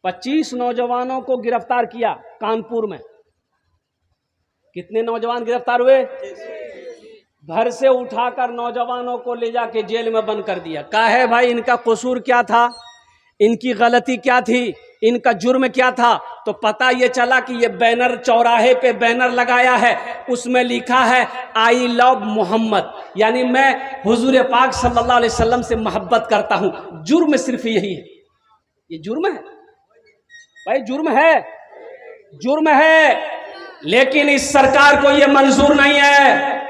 25 नौजवानों को गिरफ्तार किया कानपुर में। कितने नौजवान गिरफ्तार हुए? घर से उठाकर नौजवानों को ले जाके जेल में बंद कर दिया। कहा है भाई इनका कसूर क्या था, इनकी गलती क्या थी, इनका जुर्म क्या था? तो पता ये चला कि ये बैनर, चौराहे पे बैनर लगाया है, उसमें लिखा है आई लव मोहम्मद, यानी मैं हुजूर पाक सल्लल्लाहु अलैहि वसल्लम से मोहब्बत करता हूं। जुर्म सिर्फ यही है। ये जुर्म है भाई, जुर्म है, जुर्म है। लेकिन इस सरकार को यह मंजूर नहीं है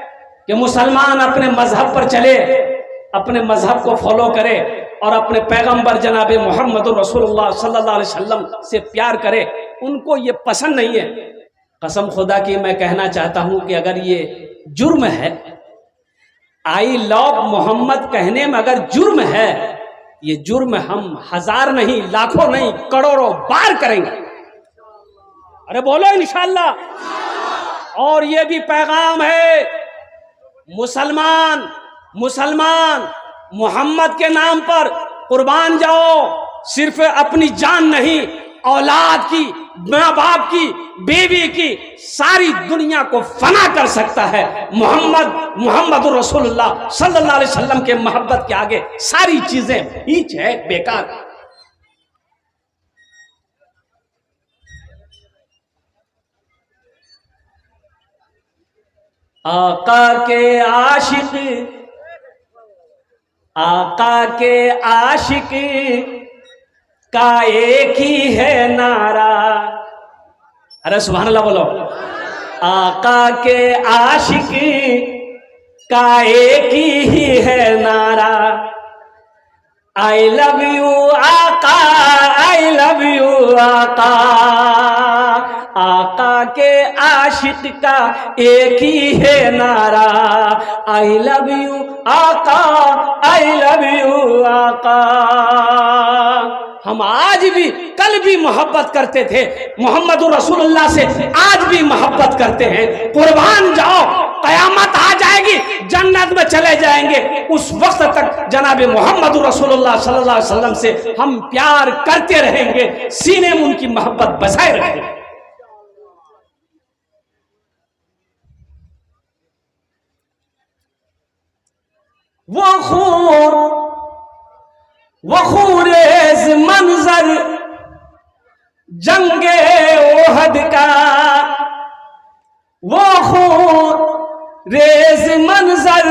कि मुसलमान अपने मजहब पर चले, अपने मजहब को फॉलो करे और अपने पैगंबर जनाब मोहम्मद रसूलुल्लाह सल्लल्लाहु अलैहि वसल्लम से प्यार करे। उनको ये पसंद नहीं है। कसम खुदा की मैं कहना चाहता हूं कि अगर ये जुर्म है, आई लव मोहम्मद कहने में अगर जुर्म है, ये जुर्म हम हजार नहीं, लाखों नहीं, करोड़ों बार करेंगे। अरे बोलो इंशाअल्लाह। और ये भी पैगाम है, मुसलमान मोहम्मद के नाम पर कुर्बान जाओ। सिर्फ अपनी जान नहीं, औलाद की, माँ बाप की, बीवी की, सारी दुनिया को फना कर सकता है। मोहम्मद रसूलुल्लाह सल्लल्लाहु अलैहि वसल्लम के मोहब्बत के आगे सारी चीजें हीच है, बेकार। आका के आशिक का एक ही है नारा। अरे सुभान अल्लाह बोलो। आका के आशिक का एक ही है नारा, आई लव यू आका, आई लव यू आका। आका के आशिक का एक ही है नारा, आई लव यू आका, आई लव यू आका। हम आज भी, कल भी मोहब्बत करते थे मोहम्मद रसूलुल्लाह से, आज भी मोहब्बत करते हैं। कुर्बान जाओ, कयामत आ जाएगी, जन्नत में चले जाएंगे। उस वक्त तक जनाब मोहम्मद रसूलुल्लाह सल्लल्लाहु अलैहि वसल्लम से हम प्यार करते रहेंगे, सीने में उनकी मोहब्बत बसाए रखेंगे। वो खूरेज मंजर जंगे ओहद का, वो खूरेज मंजर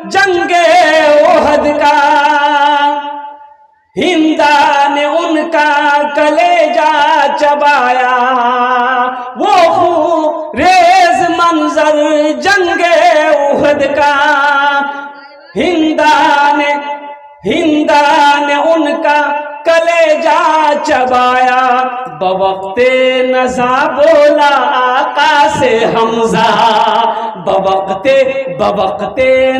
जंगे ओहद का, हिंदा ने उनका कलेजा चबाया। वो खूरेज मंजर जंगे ओहद का, हिंदा ने उनका कलेजा चबाया। बवक्ते नज़ा बोला आका से हमजा, बवक्ते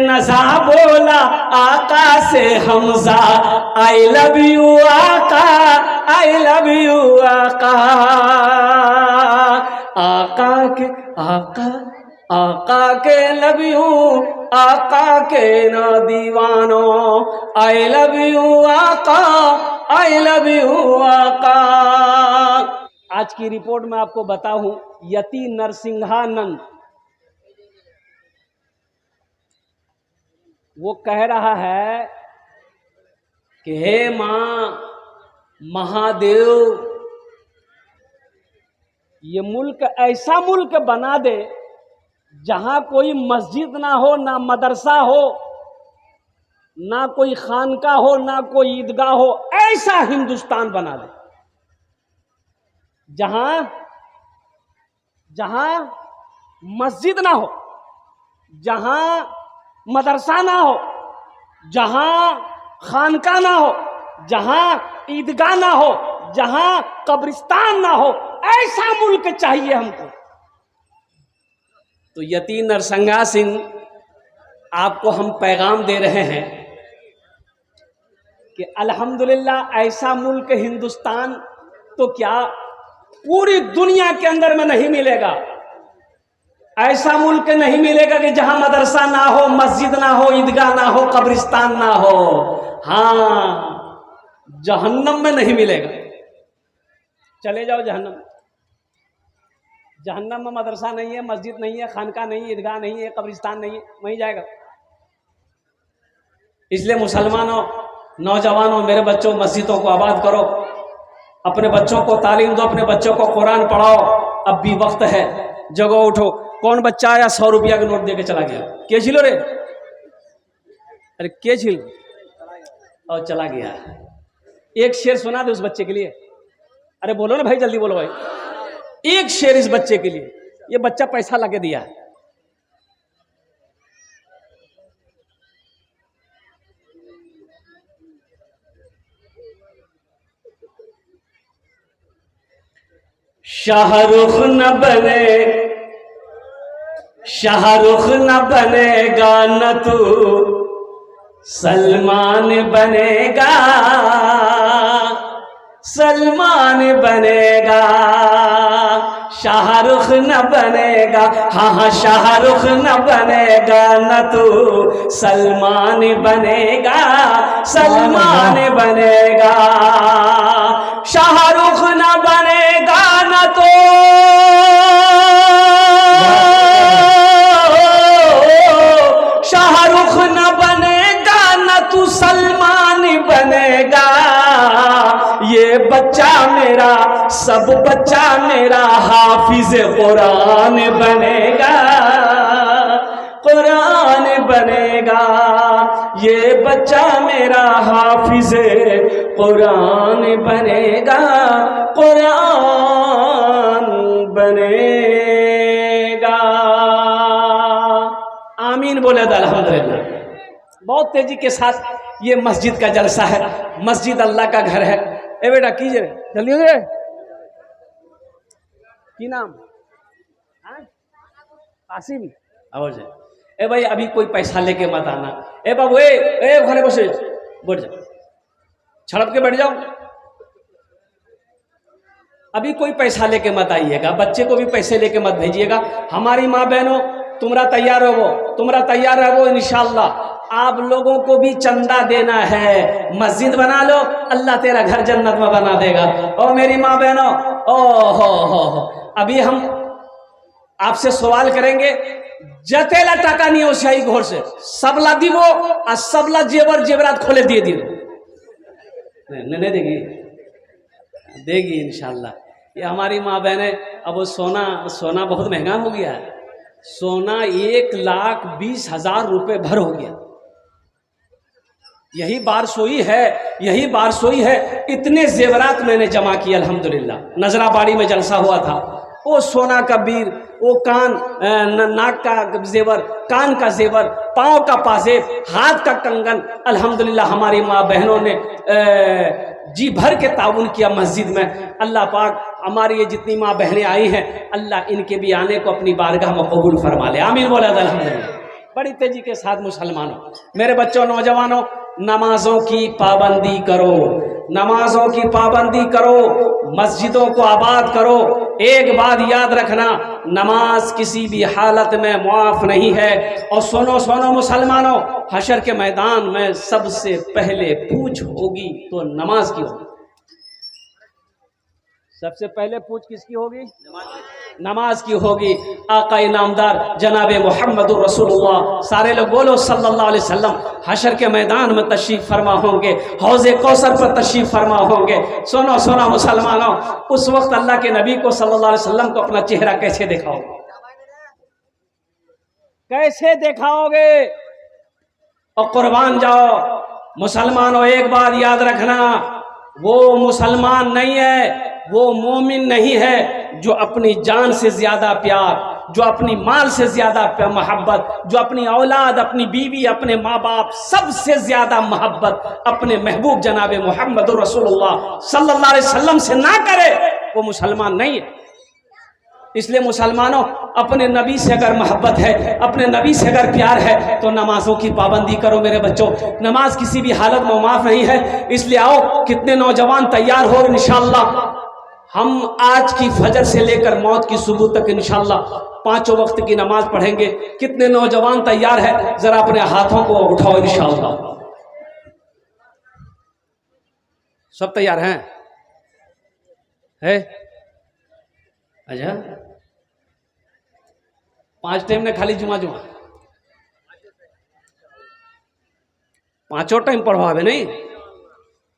नज़ा बोला आका से हमजा। आई लव यू आका, आई लव यू आका। आका के लव यू, आका के ना दीवानो। आई लव यू आका, आई लव यू आका। आज की रिपोर्ट में आपको बताऊं, यति नरसिंहानंद वो कह रहा है कि हे मां महादेव, ये मुल्क ऐसा मुल्क बना दे जहां कोई मस्जिद ना हो, ना मदरसा हो, ना कोई खानका हो, ना कोई ईदगाह हो। ऐसा हिंदुस्तान बना दे जहां मस्जिद ना हो, जहां मदरसा ना हो, जहां खानका ना हो, जहां ईदगाह ना हो, जहां कब्रिस्तान ना हो। ऐसा मुल्क चाहिए हमको। तो यति नरसिंहा सिंह आपको हम पैगाम दे रहे हैं कि अल्हम्दुलिल्लाह ऐसा मुल्क हिंदुस्तान तो क्या पूरी दुनिया के अंदर में नहीं मिलेगा। ऐसा मुल्क नहीं मिलेगा कि जहां मदरसा ना हो, मस्जिद ना हो, ईदगाह ना हो, कब्रिस्तान ना हो। हाँ, जहन्नम में नहीं मिलेगा। चले जाओ जहन्नम। जहन्नम में मदरसा नहीं है, मस्जिद नहीं है, खानका नहीं है, ईदगाह नहीं है, कब्रिस्तान नहीं है, वहीं जाएगा। इसलिए मुसलमानों, नौजवानों, मेरे बच्चों, मस्जिदों को आबाद करो, अपने बच्चों को तालीम दो, अपने बच्चों को कुरान पढ़ाओ। अब भी वक्त है, जगो उठो। कौन बच्चा आया 100 रुपया का नोट देके चला गया? के छिलो रे? अरे के छिल और चला गया। एक शेर सुना दे उस बच्चे के लिए। अरे बोलो ना भाई, जल्दी बोलो भाई, एक शेर इस बच्चे के लिए। ये बच्चा पैसा लगे दिया है। शाहरुख न बने, शाहरुख न बनेगा न तू सलमान बनेगा, सलमान बनेगा। शाहरुख न बनेगा, हाँ हाँ शाहरुख न बनेगा न तू सलमान बनेगा, सलमान बनेगा। शाहरुख न बनेगा न तो शाहरुख न बनेगा न तू सलमान बनेगा। ये बच्चा मेरा, सब बच्चा मेरा हाफिज कुरान बनेगा, कुरान बनेगा। ये बच्चा मेरा हाफिज कुरान बनेगा, कुरान बनेगा। आमीन बोले तो अल्हम्दुलिल्लाह। बहुत तेजी के साथ ये मस्जिद का जलसा है। मस्जिद अल्लाह का घर है। ए बेटा कीजिए जल्दी हो गए। की नाम? आसिम। आवाज है। ए भाई अभी कोई पैसा लेके मत आना। ए बाबू ए खाने बसे बैठ जाओ, छड़प के बैठ जाओ। अभी कोई पैसा लेके मत आइएगा, बच्चे को भी पैसे लेके मत भेजिएगा। हमारी माँ बहनों, तुमरा तैयार हो वो, तुमरा तैयार है वो। इंशाल्लाह आप लोगों को भी चंदा देना है। मस्जिद बना लो, अल्लाह तेरा घर जन्नत में बना देगा। और मेरी माँ बहनों, ओ हो अभी हम आपसे सवाल करेंगे। जतेला टाका नहीं हो शाही घोर से सबला दी वो और सबला जेवर जेवरात खोले दिए दी। नहीं देगी, देगी इंशाल्लाह। ये हमारी माँ बहने। अब वो सोना बहुत महंगा हो गया है। सोना 1,20,000 रुपए भर हो गया। यही बारसोई है, यही बारसोई है। इतने जेवरात मैंने जमा किए अल्हम्दुलिल्लाह। नजराबाड़ी में जलसा हुआ था। वो सोना का बीर, वो कान, नाक का जेवर, कान का जेवर, पाँव का पाजेब, हाथ का कंगन। अल्हम्दुलिल्लाह हमारी माँ बहनों ने जी भर के ताउन किया मस्जिद में। अल्लाह पाक हमारी ये जितनी माँ बहनें आई हैं, अल्लाह इनके भी आने को अपनी बारगाह में कबूल फरमा ले। आमीन बोला अल्हम्दुलिल्लाह। बड़ी तेजी के साथ मुसलमानों, मेरे बच्चों, नौजवानों, नमाजों की पाबंदी करो, नमाजों की पाबंदी करो, मस्जिदों को आबाद करो। एक बात याद रखना, नमाज किसी भी हालत में मुआफ नहीं है। और सुनो मुसलमानों, हशर के मैदान में सबसे पहले पूछ होगी तो नमाज की होगी। सबसे पहले पूछ किसकी होगी? नमाज की होगी। आका इनामदार जनाब मोहम्मद रसूलुल्लाह, सारे लोग बोलो सल्लल्लाहु अलैहि वसल्लम, हशर के मैदान में तशरीफ फरमा होंगे, हौज़े कौसर पर तशरीफ फरमा होंगे। सुनो मुसलमानों, उस वक्त अल्लाह के नबी को सल्लल्लाहु अलैहि वसल्लम को अपना चेहरा कैसे दिखाओगे? कैसे दिखाओगे? और कुर्बान जाओ मुसलमानों। एक बात याद रखना, वो मुसलमान नहीं है, वो मोमिन नहीं है जो अपनी जान से ज्यादा प्यार, जो अपनी माल से ज्यादा मोहब्बत, जो अपनी औलाद, अपनी बीवी, अपने माँ बाप, सबसे ज्यादा मोहब्बत अपने महबूब जनाब मोहम्मद रसूलुल्लाह सल्लल्लाहु अलैहि वसल्लम से ना करे, वो मुसलमान नहीं है। इसलिए मुसलमानों, अपने नबी से अगर मोहब्बत है, अपने नबी से अगर प्यार है, तो नमाजों की पाबंदी करो मेरे बच्चों। नमाज किसी भी हालत में माफ नहीं है। इसलिए आओ, कितने नौजवान तैयार हो, इंशाअल्लाह हम आज की फजर से लेकर मौत की सुबह तक इंशाअल्लाह 5 वक्त की नमाज पढ़ेंगे। कितने नौजवान तैयार है? जरा अपने हाथों को उठाओ इंशाअल्लाह। सब तैयार हैं? है? अच्छा, 5 टाइम ने खाली जुमा जुमा, 5 टाइम पढ़वावे नहीं।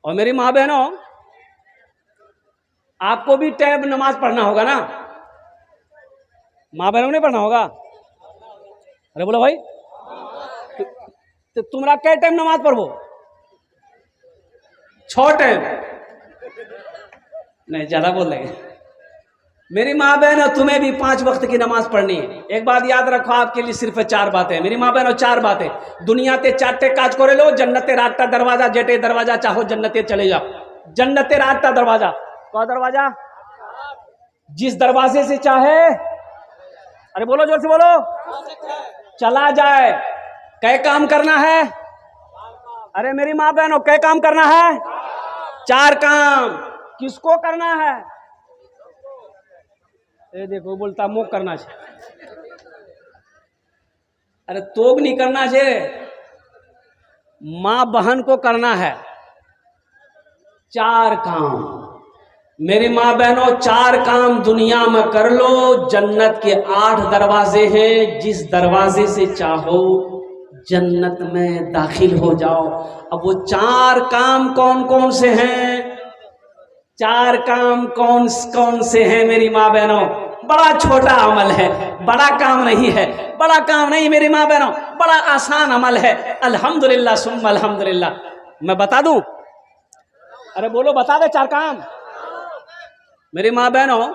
और मेरी माँ बहनों, आपको भी टाइम नमाज पढ़ना होगा ना? माँ बहनों को नहीं पढ़ना होगा? अरे बोलो भाई, तो तुम्हारा कै टाइम नमाज पढ़ो? 6 टाइम? नहीं, ज्यादा बोल रहे। मेरी माँ बहनों, तुम्हें भी 5 वक्त की नमाज पढ़नी है। एक बात याद रखो, आपके लिए सिर्फ 4 बातें। मेरी माँ बहनों, 4 बातें। दुनिया ते 4 काज करे लो, जन्नते 8 दरवाजा, जेटे दरवाजा चाहो जन्नते चले जाओ। जन्नते 8 दरवाजा। कौन दरवाजा? जिस दरवाजे से चाहे, अरे बोलो जोर से बोलो, चला जाए। कै काम करना है? अरे मेरी माँ बहनों, कै काम करना है? 4 काम। किसको करना है? ये देखो बोलता मुख करना चाहिए। अरे तोग नहीं करना चाहिए, माँ बहन को करना है 4 काम। मेरी माँ बहनों, 4 काम दुनिया में कर लो, जन्नत के 8 दरवाजे हैं, जिस दरवाजे से चाहो जन्नत में दाखिल हो जाओ। अब वो 4 काम कौन कौन से हैं? 4 काम कौन कौन से हैं मेरी माँ बहनों? बड़ा छोटा अमल है, बड़ा काम नहीं है, बड़ा काम नहीं मेरी माँ बहनों, बड़ा आसान अमल है। अल्हम्दुलिल्लाह सुम्मा अल्हम्दुलिल्लाह। मैं बता दूं? अरे बोलो, बता दे 4 काम। मेरी माँ बहनों,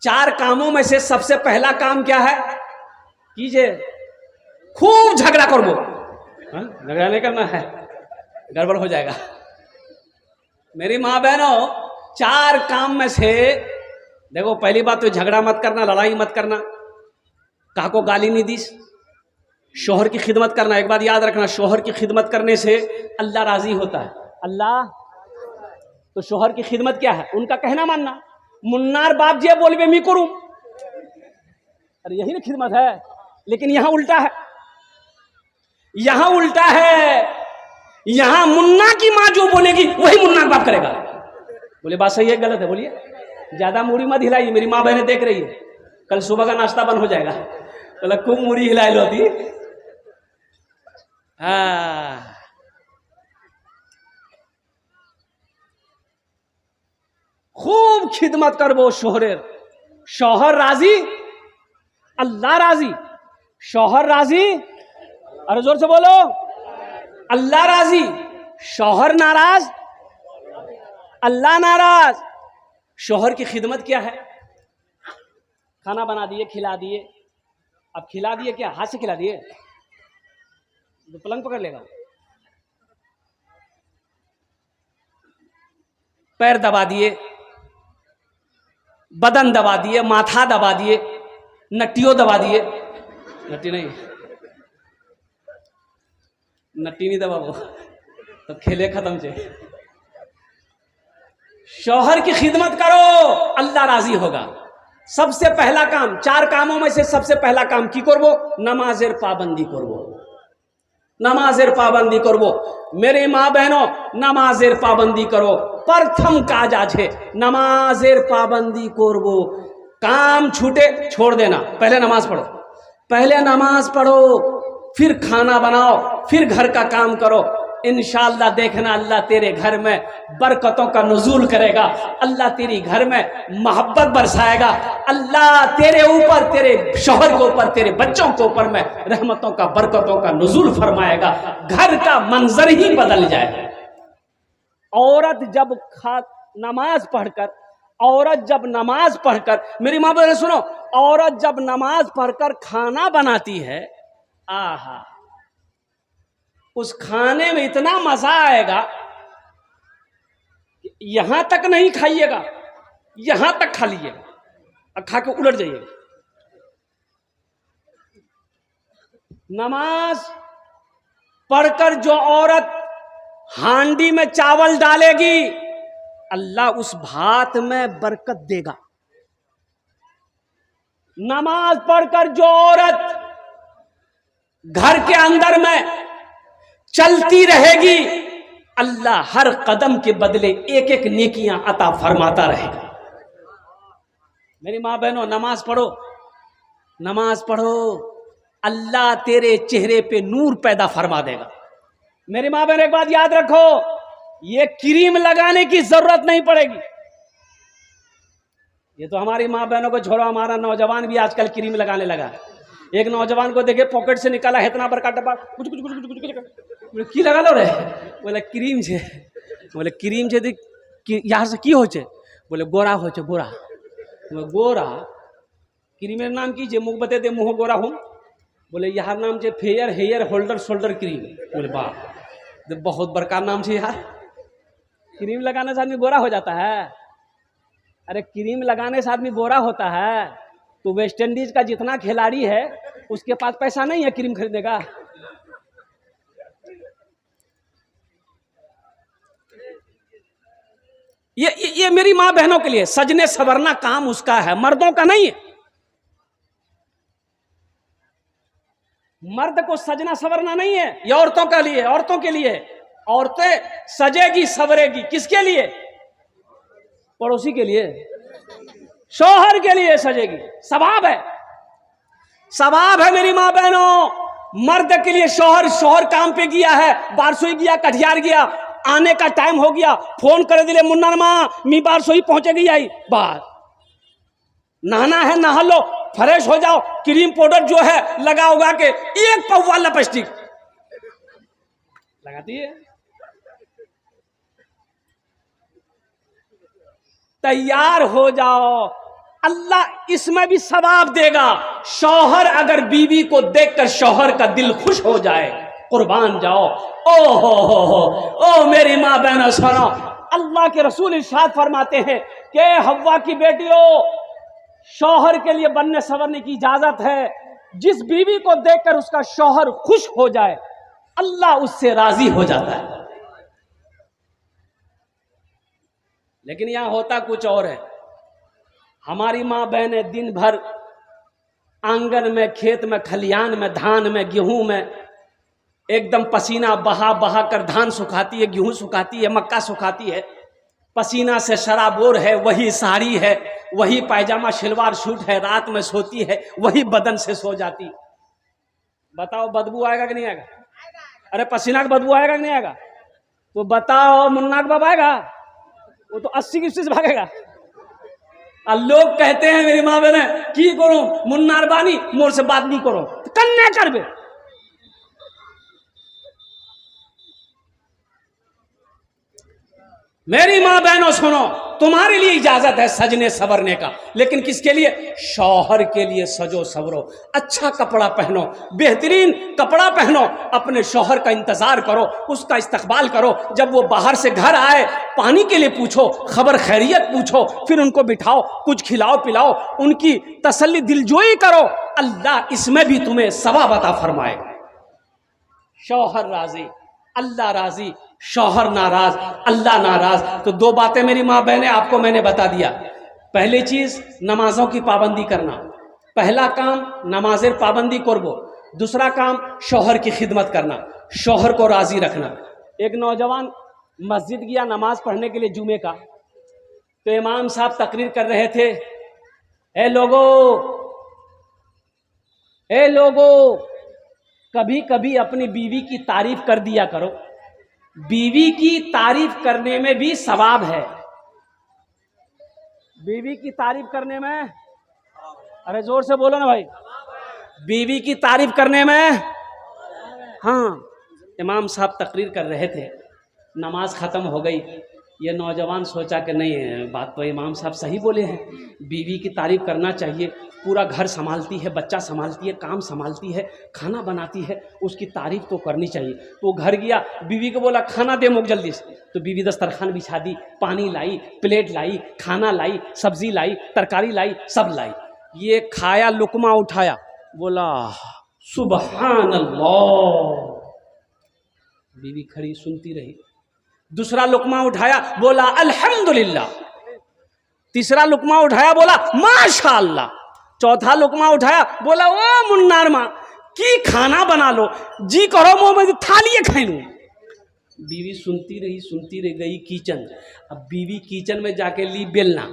4 कामों में से सबसे पहला काम क्या है? कीजिए, खूब झगड़ा कर वो। झगड़ा नहीं करना है, गड़बड़ हो जाएगा। मेरी माँ बहनों, 4 काम में से देखो, पहली बात तो झगड़ा मत करना, लड़ाई मत करना, कहा को गाली नहीं दी, शोहर की खिदमत करना। एक बात याद रखना, शोहर की खिदमत करने से अल्लाह राजी होता है। अल्लाह, तो शोहर की खिदमत क्या है? उनका कहना मानना। मुन्नार बाप जी बोलबे मी करूं, अरे यही ना खिदमत है। लेकिन यहां उल्टा है, यहां उल्टा है। यहां मुन्ना की मां जो बोलेगी वही मुन्ना बाप करेगा। बोले बात सही है गलत है? बोलिए। ज्यादा मूड़ी मत हिलाइए, मेरी माँ बहनें देख रही है, कल सुबह का नाश्ता बंद हो जाएगा। तो खूब मूड़ी हिलाई लो थी। खूब खिदमत कर वो शोहरे। शौहर राजी, अल्लाह राजी। शौहर राजी, अरे जोर से बोलो, अल्लाह राजी। शौहर नाराज, अल्लाह नाराज। शौहर की खिदमत क्या है? खाना बना दिए, खिला दिए। अब खिला दिए क्या? हाथ से खिला दिए तो पलंग पकड़ लेगा। पैर दबा दिए, बदन दबा दिए, माथा दबा दिए, नट्टियों दबा दिए। नट्टी नहीं, नट्टी नहीं दबाओ तो खेले खत्म से। शौहर की खिदमत करो, अल्लाह राजी होगा। सबसे पहला काम, 4 कामों में से सबसे पहला काम की करबो? नमाजेर पाबंदी करबो। नमाजेर पाबंदी करबो। मेरे माँ बहनों, नमाजेर पाबंदी करो। प्रथम काज आछे नमाजेर पाबंदी करबो। काम छूटे छोड़ देना, पहले नमाज पढ़ो। पहले नमाज पढ़ो, फिर खाना बनाओ, फिर घर का काम करो। इंशाअल्लाह देखना, अल्लाह तेरे घर में बरकतों का नुज़ूल करेगा। अल्लाह तेरी घर में मोहब्बत बरसाएगा। अल्लाह तेरे ऊपर, तेरे शौहर के ऊपर, तेरे बच्चों के ऊपर में रहमतों का, बरकतों का नुज़ूल फरमाएगा। घर का मंजर ही बदल जाएगा। औरत जब नमाज पढ़कर, औरत जब नमाज पढ़कर, मेरी माँ बहन सुनो, औरत जब नमाज पढ़कर खाना बनाती है, आहा, उस खाने में इतना मजा आएगा, यहां तक नहीं खाइएगा, यहां तक खा लीजिएगा और खा के उलट जाइएगा। नमाज पढ़कर जो औरत हांडी में चावल डालेगी, अल्लाह उस भात में बरकत देगा। नमाज पढ़कर जो औरत घर के अंदर में चलती रहेगी, अल्लाह हर कदम के बदले एक एक नेकियां अता फरमाता रहेगा। मेरी माँ बहनों, नमाज पढ़ो, नमाज पढ़ो, अल्लाह तेरे चेहरे पे नूर पैदा फरमा देगा। मेरी माँ बहन, एक बात याद रखो, ये क्रीम लगाने की जरूरत नहीं पड़ेगी। ये तो हमारी माँ बहनों को छोड़ो, हमारा नौजवान भी आजकल क्रीम लगाने लगा। एक नौजवान को देखे पॉकेट से निकाला इतना बड़का डब्बा, कुछ कुछ कुछ कुछ कुछ की लगा लो रे, बोले क्रीम छे, बोले क्रीम छे यहाँ से की हो छे, बोले गोरा हो छे, गोरा, गोरा क्रीमेर नाम की छे, मुख बते दे मुँह गोरा हूँ, बोले यार नाम छे fair hair holder shoulder cream. बोले वाह, बहुत बड़का नाम छे यार, क्रीम लगाने से आदमी गोरा हो जाता है? अरे क्रीम लगाने से आदमी गोरा होता है तो वेस्ट इंडीज का जितना खिलाड़ी है उसके पास पैसा नहीं है क्रीम खरीदेगा। ये मेरी माँ बहनों के लिए सजने सवरना काम उसका है, मर्दों का नहीं है। मर्द को सजना सवरना नहीं है, ये औरतों का लिए, औरतों के लिए। औरतें सजेगी सवरेगी किसके लिए? पड़ोसी के लिए, शौहर के लिए सजेगी। सवाब है, सवाब है मेरी माँ बहनों। मर्द के लिए शौहर काम पे गया है, बारसोई गया, कटिहार गया, आने का टाइम हो गया, फोन कर दिले मुन्ना माँ मी बारसोई पहुंचे गई आई बाहर, नहाना है नहा लो, फ्रेश हो जाओ, क्रीम पाउडर जो है लगा उगा के एक पौवा लिपस्टिक लगाती है, तैयार हो जाओ, अल्लाह इसमें भी सवाब देगा। शौहर अगर बीवी को देखकर शौहर का दिल खुश हो जाए, कुर्बान जाओ। ओ हो ओ मेरी माँ बहनों सुनो, अल्लाह के रसूल इरशाद फरमाते हैं कि हव्वा की बेटियों, शौहर के लिए बनने सवरने की इजाजत है। जिस बीवी को देखकर उसका शौहर खुश हो जाए, अल्लाह उससे राजी हो जाता है। लेकिन यहां होता कुछ और है। हमारी माँ बहनें दिन भर आंगन में, खेत में, खलियान में, धान में, गेहूं में एकदम पसीना बहा बहा कर धान सुखाती है, गेहूं सुखाती है, मक्का सुखाती है, पसीना से शराबोर है, वही साड़ी है, वही पायजामा शलवार सूट है, रात में सोती है, वही बदन से सो जाती। बताओ बदबू आएगा कि नहीं आएगा? अरे पसीना का बदबू आएगा कि नहीं आएगा? तो बताओ मुन्ना का बाप आएगा? वो तो 80 की से भागेगा। और लोग कहते हैं मेरी माँ बहने की करो मुन्नार बानी मोर से बात नहीं करो, तो कन्या करबे। मेरी माँ बहनों सुनो, तुम्हारे लिए इजाजत है सजने सवरने का, लेकिन किसके लिए? शौहर के लिए सजो सवरो, अच्छा कपड़ा पहनो, बेहतरीन कपड़ा पहनो, अपने शौहर का इंतजार करो, उसका इस्तकबाल करो। जब वो बाहर से घर आए, पानी के लिए पूछो, खबर खैरियत पूछो, फिर उनको बिठाओ, कुछ खिलाओ पिलाओ, उनकी तसल्ली दिलजोई करो। अल्लाह इसमें भी तुम्हें सवाब अता फरमाएगा। शौहर राजी, अल्लाह राजी, शौहर नाराज, अल्लाह नाराज। तो दो बातें मेरी माँ बहनें आपको मैंने बता दिया। पहली चीज नमाजों की पाबंदी करना, पहला काम नमाजेर पाबंदी करबो, दूसरा काम शौहर की खिदमत करना, शौहर को राजी रखना। एक नौजवान मस्जिद गया नमाज पढ़ने के लिए जुमे का, तो इमाम साहब तकरीर कर रहे थे, ए लोगो कभी कभी अपनी बीवी की तारीफ कर दिया करो, बीवी की तारीफ करने में भी सवाब है। बीवी की तारीफ करने में, अरे जोर से बोलो ना भाई, बीवी की तारीफ करने में। हाँ, इमाम साहब तकरीर कर रहे थे, नमाज खत्म हो गई, ये नौजवान सोचा कि नहीं बात तो इमाम साहब सही बोले हैं, बीवी की तारीफ करना चाहिए, पूरा घर संभालती है, बच्चा संभालती है, काम संभालती है, खाना बनाती है, उसकी तारीफ तो करनी चाहिए। तो घर गया, बीवी को बोला खाना दे मुझे जल्दी से, तो बीवी दस्तरखान बिछा दी, पानी लाई, प्लेट लाई, खाना लाई, सब्जी लाई, तरकारी लाई, सब लाई। ये खाया, लुकमा उठाया, बोला सुबहान अल्लाह, बीवी खड़ी सुनती रही। दूसरा लुकमा उठाया, बोला अल्हम्दुलिल्लाह। तीसरा लुकमा उठाया, बोला माशाअल्लाह। चौथा लुकमा उठाया, बोला ओ मुन्नार माँ की खाना बना लो, जी करो मुँह में थालिए खाई लू। बीवी सुनती रह गई किचन। अब बीवी किचन में जाके ली बेलना।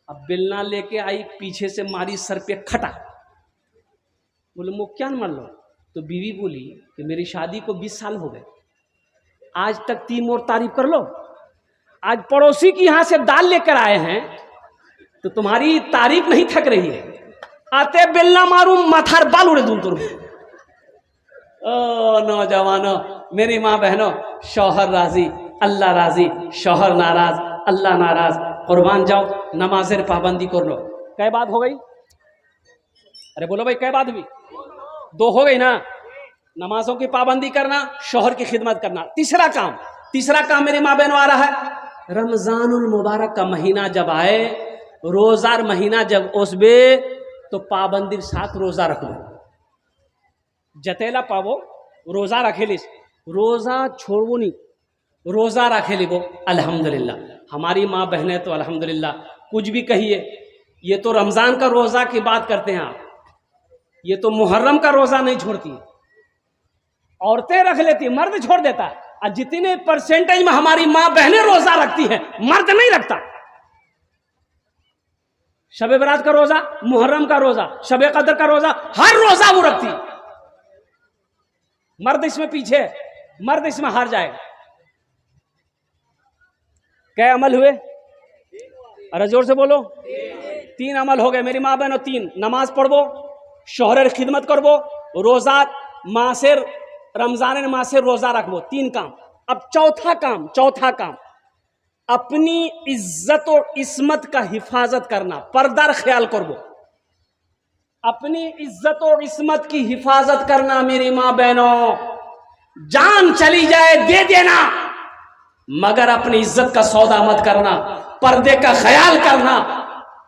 अब बेलना लेके आई, पीछे से मारी सर पे खटा। बोले मुँह क्या न मार लो। तो बीवी बोली कि मेरी शादी को 20 साल हो गए, आज तक 3 और तारीफ कर लो। आज पड़ोसी की यहां से दाल लेकर आए हैं तो तुम्हारी तारीफ नहीं थक रही है। आते बेलना मारू, माथार बाल उड़े दूं तुम। ओ नौजवानों, मेरी माँ बहनों, शौहर राजी अल्लाह राजी, शौहर नाराज अल्लाह नाराज। कुर्बान जाओ, नमाजेर पाबंदी कर लो। कै बात हो गई? अरे बोलो भाई, कै बात हुई? 2 हो गई ना। नमाजों की पाबंदी करना, शौहर की खिदमत करना। तीसरा काम मेरी माँ बहनों आ रहा है। रमजानुल मुबारक का महीना जब आए, रोजार महीना जब ओसबे, तो पाबंदी साथ रोजा रख लो। जतेला पावो रोजा रखेलिस, रोजा छोड़ो नहीं, रोजा रखेली वो। अल्हम्दुलिल्लाह, हमारी माँ बहनें तो अल्हम्दुलिल्लाह, कुछ भी कहिए, ये तो रमजान का रोजा की बात करते हैं आप, ये तो मुहर्रम का रोजा नहीं छोड़ती। औरतें रख लेती, मर्द छोड़ देता है। और जितने परसेंटेज में हमारी माँ बहनें रोजा रखती हैं, मर्द नहीं रखता। शबे बरात का रोजा, मुहर्रम का रोजा, शबे कदर का रोजा, हर रोजा वो रखती। मर्द इसमें पीछे, मर्द इसमें हार जाएगा। क्या अमल हुए? अरे जोर से बोलो। 3 अमल हो गए मेरी माँ बहनों। 3, नमाज पढ़वो, शोहरेर खिदमत करवो, रोजा मासेर रमजान मासेर रोजा रखवो। 3 काम। अब चौथा काम, अपनी इज्जत और इस्मत का हिफाजत करना, पर्दार ख्याल करवो। अपनी इज्जत और इस्मत की हिफाजत करना मेरी माँ बहनों। जान चली जाए दे देना, मगर अपनी इज्जत का सौदा मत करना, पर्दे का ख्याल करना।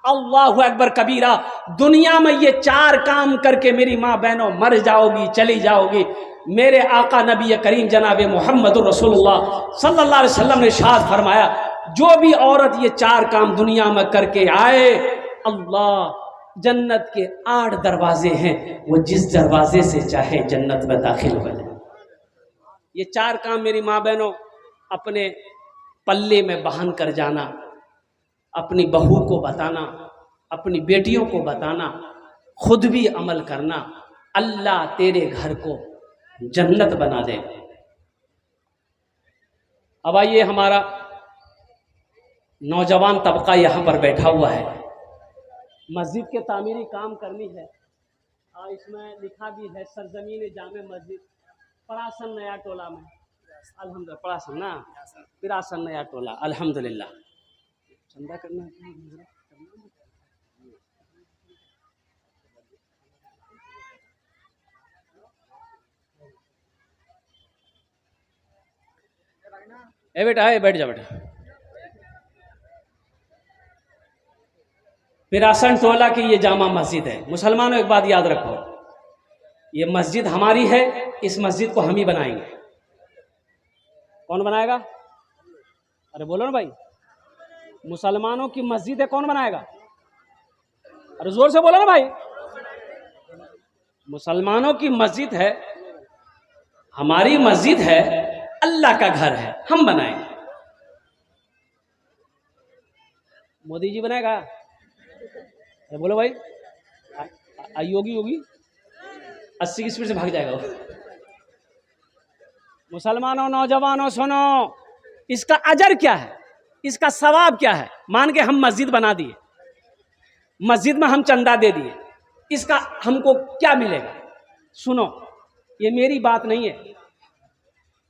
अल्लाहु अकबर कबीरा। दुनिया में ये 4 काम करके मेरी माँ बहनों मर जाओगी, चली जाओगी। मेरे आका नबी करीम जनाब मोहम्मद रसूलुल्लाह सल्लल्लाहु अलैहि वसल्लम ने इरशाद फरमाया, जो भी औरत ये 4 काम दुनिया में करके आए, अल्लाह जन्नत के 8 दरवाजे हैं, वो जिस दरवाजे से चाहे जन्नत में दाखिल हो जाए। ये 4 काम मेरी माँ बहनों अपने पल्ले में बहन कर जाना, अपनी बहू को बताना, अपनी बेटियों को बताना, खुद भी अमल करना। अल्लाह तेरे घर को जन्नत बना दे। अब आइए, हमारा नौजवान तबका यहाँ पर बैठा हुआ है, मस्जिद के तामीरी काम करनी है। इसमें लिखा भी है सरजमीन जामे मस्जिद परासन नया टोला में। अल्हम्दुलिल्लाह, परासन ना, पिरासन नया टोला। अल्हम्दुलिल्लाह, चंदा करना है। ए बेटा, बैठ जा बेटा। पिरासन टोला की ये जामा मस्जिद है। मुसलमानों एक बात याद रखो, ये मस्जिद हमारी है, इस मस्जिद को हम ही बनाएंगे। कौन बनाएगा? अरे बोलो ना भाई, मुसलमानों की मस्जिद है, कौन बनाएगा? अरे जोर से बोलो ना भाई। मुसलमानों की मस्जिद है, हमारी मस्जिद है, अल्लाह का घर है, हम बनाएंगे। मोदी जी बनाएगा? अरे बोलो भाई। योगी 80 की स्पीड से भाग जाएगा वो। मुसलमानों, नौजवानों सुनो, इसका अजर क्या है, इसका सवाब क्या है? मान के हम मस्जिद बना दिए, मस्जिद में हम चंदा दे दिए, इसका हमको क्या मिलेगा? सुनो, ये मेरी बात नहीं है,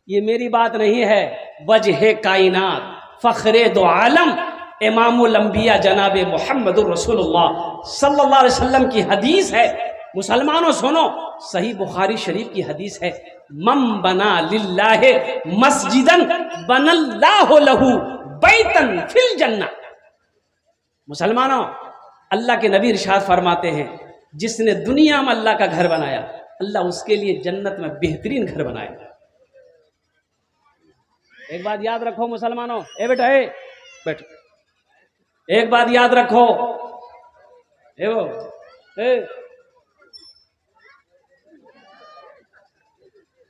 ये मेरी बात नहीं है। वजह कायनात फखरे दो आलम इमामुल अंबिया जनाब मोहम्मद रसूलुल्लाह सल्लल्लाहु अलैहि वसल्लम की हदीस है। मुसलमानों सुनो, सही बुखारी शरीफ की हदीस है, मम बना लिल्लाहि मस्जिदन बनल्लाहु लहू बैतन फिल जन्नह। मुसलमानों, अल्लाह के नबी इरशाद फरमाते हैं, जिसने दुनिया में अल्लाह का घर बनाया, अल्लाह उसके लिए जन्नत में बेहतरीन घर बनाएगा। एक बात याद रखो मुसलमानों, ए बेटा, ए बैठो, एक बात याद रखो,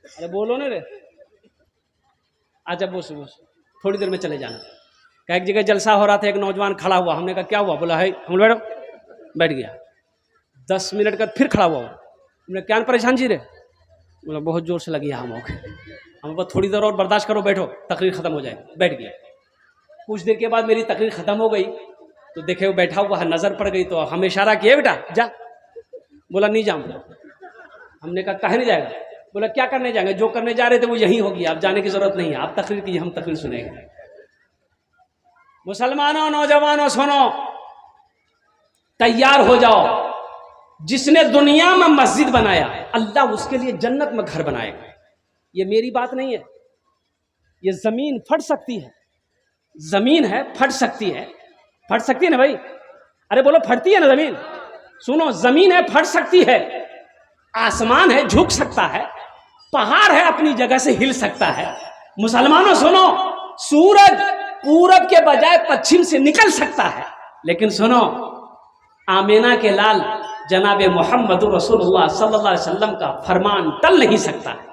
अरे बोलो ना रे। अच्छा बस थोड़ी देर में चले जाना। कहा एक जगह जलसा हो रहा था, एक नौजवान खड़ा हुआ, हमने कहा क्या हुआ? बोला है हम बैठो, बैठ गया। 10 मिनट का फिर खड़ा हुआ, हमने क्या परेशान जी रे? बोला बहुत जोर से लगी हम बस थोड़ी देर और बर्दाश्त करो, बैठो तकरीर ख़त्म हो जाए। बैठ गया। कुछ देर के बाद मेरी तकरीर ख़त्म हो गई तो देखे वो बैठा हुआ है, नज़र पड़ गई तो हमें इशारा किया बेटा जा। बोला नहीं जाऊँगा। हमने कहा काहे नहीं जाएगा? बोला क्या करने जाएंगे, जो करने जा रहे थे वो यही होगी, आप जाने की ज़रूरत नहीं है, आप तकरीर कीजिए, हम तकरीर सुनेंगे। मुसलमानों, नौजवानों सुनो, तैयार हो जाओ। जिसने दुनिया में मस्जिद बनाया अल्लाह उसके लिए जन्नत में घर बनाएगा। ये मेरी बात नहीं है, ये जमीन फट सकती है, जमीन है फट सकती है, फट सकती है ना भाई? अरे बोलो फटती है ना जमीन? सुनो, जमीन है फट सकती है, आसमान है झुक सकता है, पहाड़ है अपनी जगह से हिल सकता है। मुसलमानों सुनो, सूरज पूरब के बजाय पश्चिम से निकल सकता है, लेकिन सुनो, आमीना के लाल जनाब मोहम्मद रसूलुल्लाह सल्लल्लाहु अलैहि वसल्लम का फरमान टल नहीं सकता है।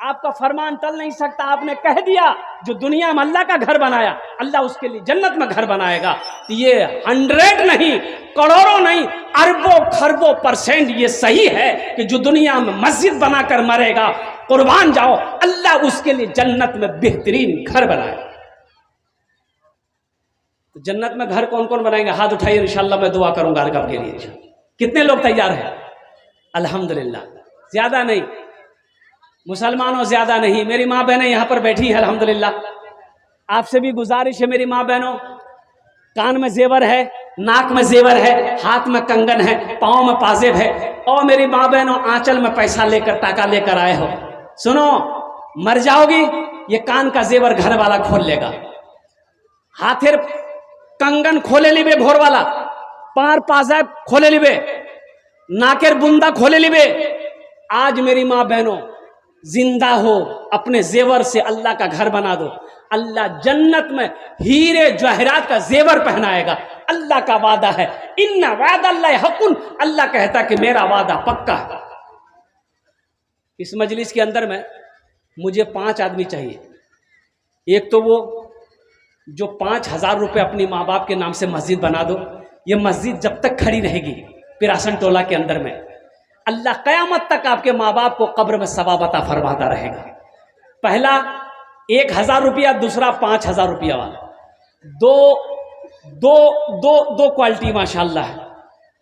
आपका फरमान टल नहीं सकता। आपने कह दिया जो दुनिया में अल्लाह का घर बनाया अल्लाह उसके लिए जन्नत में घर बनाएगा। तो ये 100 नहीं, करोड़ों नहीं, अरबों खरबों % ये सही है कि जो दुनिया में मस्जिद बनाकर मरेगा, कुर्बान जाओ, अल्लाह उसके लिए जन्नत में बेहतरीन घर बनाएगा। तो जन्नत में घर कौन कौन बनाएंगे? हाथ उठाइए, इंशाल्लाह मैं दुआ करूंगा हर आपके लिए। कितने लोग तैयार हैं? अल्हम्दुलिल्लाह, ज्यादा नहीं मुसलमानों, ज्यादा नहीं। मेरी माँ बहनें यहाँ पर बैठी हैं अल्हम्दुलिल्लाह। आपसे भी गुजारिश है मेरी माँ बहनों, कान में जेवर है, नाक में जेवर है, हाथ में कंगन है, पाँव में पाजेब है, और मेरी माँ बहनों आंचल में पैसा लेकर टाका लेकर आए हो, सुनो, मर जाओगी ये कान का जेवर घर वाला खोल लेगा, हाथेर कंगन खोले लिबे भोर वाला, पार पाजेब खोले लिबे, नाकेर बुंदा खोले लिबे। आज मेरी माँ बहनों जिंदा हो, अपने जेवर से अल्लाह का घर बना दो। अल्लाह जन्नत में हीरे जवाहरात का जेवर पहनाएगा। अल्लाह का वादा है, इन्ना वादा अल्लाह हकुन, अल्लाह कहता कि मेरा वादा पक्का है। इस मजलिस के अंदर में मुझे 5 आदमी चाहिए। एक तो वो जो 5000 रुपये अपनी माँ बाप के नाम से मस्जिद बना दो। ये मस्जिद जब तक खड़ी रहेगी पिरासन टोला के अंदर में, अल्लाह क़यामत तक आपके माँ बाप को कब्र में सवाब अता फरमाता रहेगा। पहला 1000 रुपया, दूसरा 5000 रुपया वाला। दो क्वालिटी माशाल्लाह है।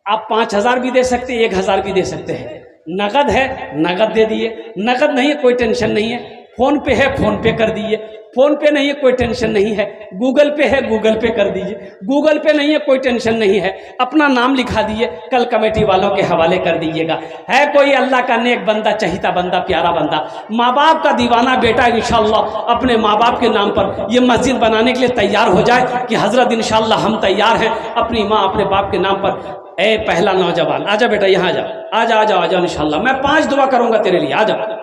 आप 5000 भी दे सकते हैं, 1000 भी दे सकते हैं। नगद है, नगद दे दिए, नगद नहीं है कोई टेंशन नहीं है, फोन पे है फोन पे कर दीजिए, फोन पे नहीं है कोई टेंशन नहीं है, गूगल पे है गूगल पे कर दीजिए, गूगल पे नहीं है कोई टेंशन नहीं है, अपना नाम लिखा दिए, कल कमेटी वालों के हवाले कर दीजिएगा। है कोई अल्लाह का नेक बंदा, चहीता बंदा, प्यारा बंदा, माँ बाप का दीवाना बेटा इंशाअल्लाह अपने माँ बाप के नाम पर ये मस्जिद बनाने के लिए तैयार हो जाए कि हजरत इंशाअल्लाह हम तैयार हैं अपनी माँ अपने बाप के नाम पर। ए पहला नौजवान आजा बेटा, यहाँ आ जाओ, आ जाओ आ जाओ इंशाअल्लाह, मैं 5 दुआ करूंगा तेरे लिए, आ जाओ।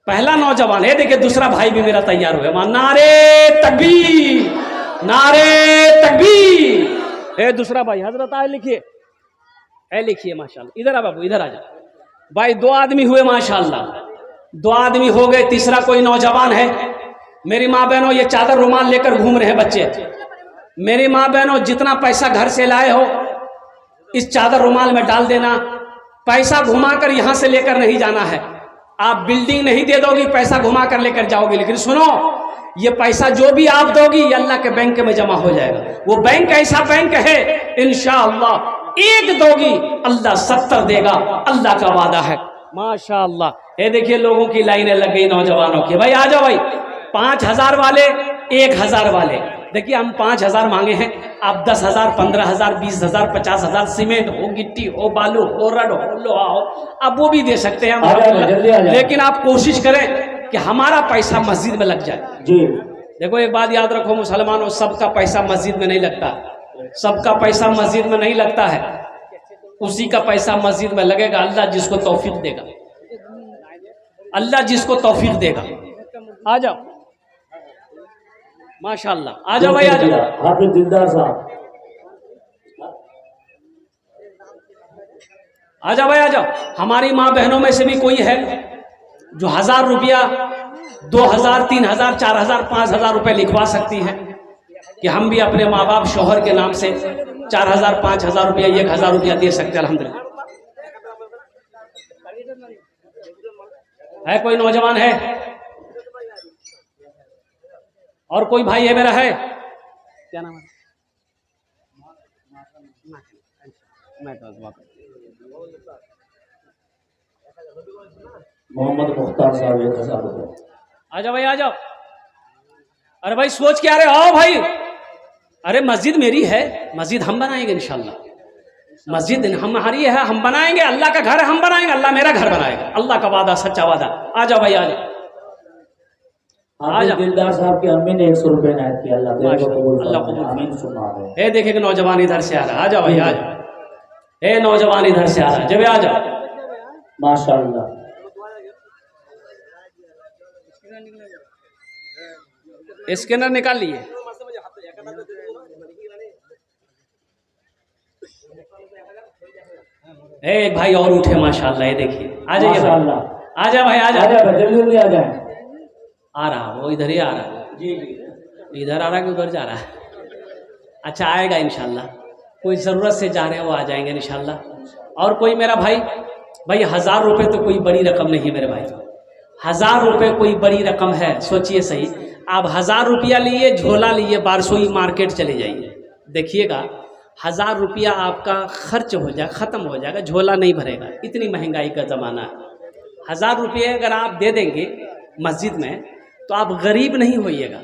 पहला नौजवान है, देखिए दूसरा भाई भी मेरा तैयार हो गया। नारे तकबीर, नारे तकबीर। ए दूसरा भाई हजरत आए लिखिए, ए लिखिए माशाल्लाह। इधर आ बाबू, इधर आ जाओ भाई। 2 आदमी हुए माशाल्लाह, 2 आदमी हो गए। तीसरा कोई नौजवान है। मेरी माँ बहनों ये चादर रुमाल लेकर घूम रहे हैं बच्चे। मेरी माँ बहनों जितना पैसा घर से लाए हो इस चादर रुमाल में डाल देना। पैसा घुमाकर यहां से लेकर नहीं जाना है। आप बिल्डिंग नहीं दे दोगी, पैसा घुमा कर लेकर जाओगी, लेकिन सुनो, ये पैसा जो भी आप दोगी ये अल्लाह के बैंक में जमा हो जाएगा। वो बैंक ऐसा बैंक है इंशाअल्लाह, 1 दोगी अल्लाह 70 देगा, अल्लाह का वादा है माशाअल्लाह। ये देखिए लोगों की लाइनें लग गई नौजवानों की। भाई आ जाओ भाई, 5000 वाले, 1000 वाले। देखिए हम 5000 मांगे हैं, आप 10,000, 15,000, 20,000, 50,000, सीमेंट हो, गिट्टी हो, बालू हो, रड हो, लोहा हो, आप वो भी दे सकते हैं। लेकिन आप कोशिश करें कि हमारा पैसा मस्जिद में लग जाए जी। देखो एक बात याद रखो मुसलमानों, सबका पैसा मस्जिद में नहीं लगता, सबका पैसा मस्जिद में नहीं लगता है। उसी का पैसा मस्जिद में लगेगा अल्लाह जिसको तौफीक देगा, अल्लाह जिसको तौफीक देगा। आ जाओ माशाल्लाह, आ जाओ भाई, आ जाओ। हाफिज दिलदार साहब, आ जाओ भाई, आ जाओ। हमारी माँ बहनों में से भी कोई है जो 1000 रुपया 2,000 3,000 4,000 5,000 रुपए लिखवा सकती है कि हम भी अपने माँ बाप शोहर के नाम से 4,000 5,000 रुपया 1,000 रुपया दे सकते हैं। अल्हम्दुलिल्लाह। है कोई नौजवान है और कोई भाई है मेरा है? क्या नाम है? मोहम्मद मुख्तार साहब 1,000 रुपये। आ जाओ भाई आ जाओ। अरे भाई सोच के आ रहे आओ भाई। अरे मस्जिद मेरी है, मस्जिद हम बनाएंगे इंशाल्लाह। मस्जिद हमारी है, हम बनाएंगे। अल्लाह का घर है, हम बनाएंगे। अल्लाह मेरा घर बनाएगा। अल्लाह का वादा सच्चा वादा। आ जाओ भाई आ जाओ। दिलदार साहब की अम्मी ने 100 रुपये नायत किया। अल्लाह कबूल आमीन सुना है। देखे कि नौजवान इधर से आ रहा। आ जाओ भाई आ जाओ। हे नौजवान इधर से आ रहा, जब आ जाओ। माशाअल्लाह। स्कैनर निकाल लिए। एक भाई और उठे माशाअल्लाह। ये देखिए आ जाइए भाई। आ जा भाई आ जा। जल्दी जल्दी आ जाए। आ रहा वो इधर ही आ रहा है। जी इधर आ रहा है कि उधर जा रहा है? अच्छा आएगा इंशाल्लाह। कोई ज़रूरत से जा रहे हैं वो आ जाएंगे इंशाल्लाह। और कोई मेरा भाई 1,000 रुपये तो कोई बड़ी रकम नहीं है मेरे भाई। 1,000 रुपये कोई बड़ी रकम है? सोचिए सही। आप 1,000 रुपया लिए, झोला लिए, बारसोई मार्केट चले जाइए, देखिएगा 1,000 रुपया आपका खर्च हो जाएगा, ख़त्म हो जाएगा, झोला नहीं भरेगा। इतनी महंगाई का ज़माना है। 1,000 रुपये अगर आप दे देंगे मस्जिद में तो आप गरीब नहीं होइएगा,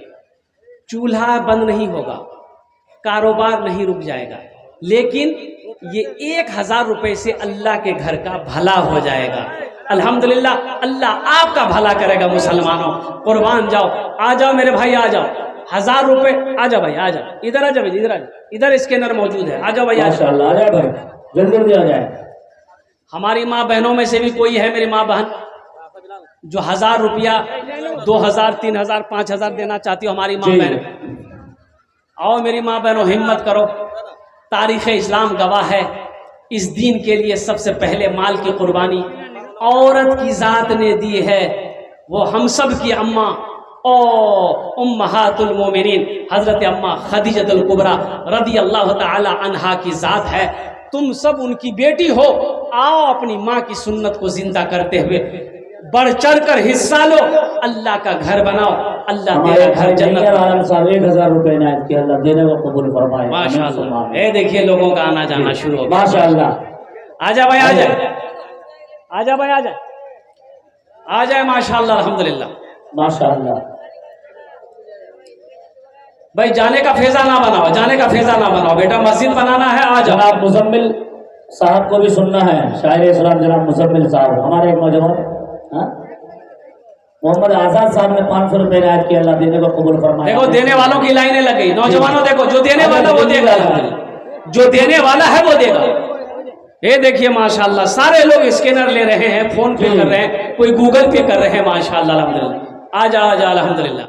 चूल्हा बंद नहीं होगा, कारोबार नहीं रुक जाएगा, लेकिन ये 1,000 रुपये से अल्लाह के घर का भला हो जाएगा। अल्हम्दुलिल्लाह, अल्लाह आपका भला करेगा। मुसलमानों कुर्बान जाओ। आ जाओ मेरे भाई आ जाओ। 1,000 रुपये। आ जाओ भाई आ जाओ। इधर आ जाओ, इधर आ जाओ। इधर स्कैनर मौजूद है। आ जाओ भाई आ जाओ। आ जाए भाई, जल्दी जल्दी आ जाए। हमारी माँ बहनों में से भी कोई है मेरी माँ बहन जो 1,000 रुपया 2,000 3,000 5,000 देना चाहती हो? हमारी माँ बहन आओ, मेरी माँ बहनों हिम्मत करो। तारीख़ इस्लाम गवाह है, इस दीन के लिए सबसे पहले माल की कुर्बानी औरत की ज़ात ने दी है। वो हम सब की अम्मा उम्महातुल मोमिनीन हज़रत अम्मा खदीजतुल कुबरा रदी अल्लाह ताला अन्हा की ज़ात है। तुम सब उनकी बेटी हो। आओ अपनी माँ की सुन्नत को जिंदा करते हुए बढ़ चढ़ कर हिस्सा लो, अल्लाह का घर बनाओ। अल्लाह तेरा घर जन्नत। 1,000 रुपये नायत किया। अल्लाह देने को कबूल फरमाए। माशाअल्लाह। ये देखिए लोगों का आना जाना शुरू हो गया। माशाअल्लाह। आजा भाई आ जाए, आजा भाई आ जाए, आ जाए। माशाअल्लाह अल्हम्दुलिल्लाह माशाअल्लाह। भाई जाने का फेजा ना बनाओ, जाने का फेजा ना बनाओ बेटा, मस्जिद बनाना है। आ जाओ। जनाब मुजम्मिल साहब को भी सुनना है। शायर इस्लाम जनाब मुजम्मिल साहब, हमारे एक नौजवान मोहम्मद आजाद साहब ने 500 रुपये नायत किया। अल्लाह देने को कबूल फरमाए। देखो देने वालों की लाइनें लग गई। नौजवानों देखो, जो देने वाला वो देगा, जो देने वाला है वो देगा। ये देखिए माशाअल्लाह सारे लोग स्कैनर ले रहे हैं, फोन पे कर रहे हैं, कोई गूगल पे कर रहे हैं। माशाअल्लाह अल्हम्दुलिल्लाह। आ जा अल्हम्दुलिल्लाह।